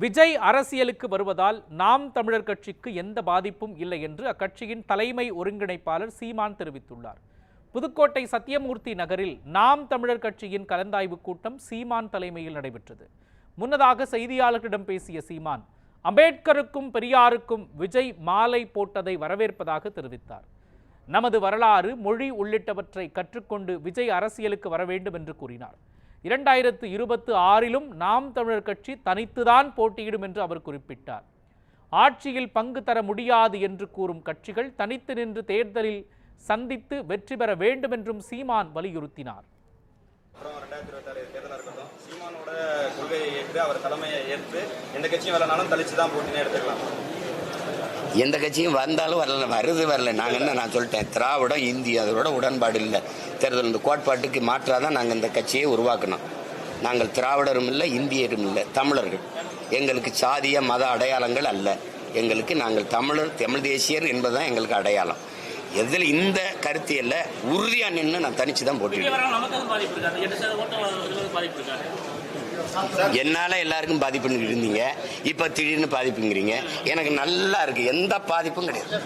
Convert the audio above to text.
விஜய் அரசியலுக்கு வருவதால் நாம் தமிழர் கட்சிக்கு எந்த பாதிப்பும் இல்லை என்று அக்கட்சியின் தலைமை ஒருங்கிணைப்பாளர் சீமான் தெரிவித்துள்ளார். புதுக்கோட்டை சத்தியமூர்த்தி நகரில் நாம் தமிழர் கட்சியின் கலந்தாய்வு கூட்டம் சீமான் தலைமையில் நடைபெற்றது. முன்னதாக செய்தியாளர்களிடம் பேசிய சீமான், அம்பேத்கருக்கும் பெரியாருக்கும் விஜய் மாலை போட்டதை வரவேற்பதாக தெரிவித்தார். நமது வரலாறு, மொழி உள்ளிட்டவற்றை கற்றுக்கொண்டு விஜய் அரசியலுக்கு வர வேண்டும் என்று கூறினார். 2026 நாம் தமிழர் கட்சி தனித்துதான் போட்டியிடும் என்று அவர் குறிப்பிட்டார். ஆட்சியில் பங்கு தர முடியாது என்று கூறும் கட்சிகள் தனித்து நின்று தேர்தலில் சந்தித்து வெற்றி பெற வேண்டும் என்றும் சீமான் வலியுறுத்தினார். சீமானோட கொள்கையை ஏற்று அவர் தலைமையை ஏற்று எந்த கட்சியும் வரலனாலும் தலிச்சுதான் போட்டினே எடுத்துக்கலாம். எந்த கட்சியும் வந்தாலும் வரல. நான் சொல்லிட்டேன், திராவிடம் இந்தி அதோட உடன்பாடு இல்லை. தேர்தல் இந்த கோட்பாட்டுக்கு மாற்றாதான் நாங்கள் இந்த கட்சியை உருவாக்கணும். நாங்கள் திராவிடரும் இல்லை, இந்தியரும் இல்லை, தமிழர்கள். எங்களுக்கு சாதிய மத அடையாளங்கள் அல்ல. எங்களுக்கு நாங்கள் தமிழ் தேசியர் என்பதுதான் எங்களுக்கு அடையாளம். எதில் இந்த கருத்தியல்ல உறுதியா நின்று நான் தனிச்சு தான் போட்டிடுவேன். என்னால எல்லாருக்கும் பாதிப்புன்னு இருந்தீங்க, இப்ப திடீர்னு பாதிப்புங்கிறீங்க. எனக்கு நல்லா இருக்கு, எந்த பாதிப்பும் கிடையாது.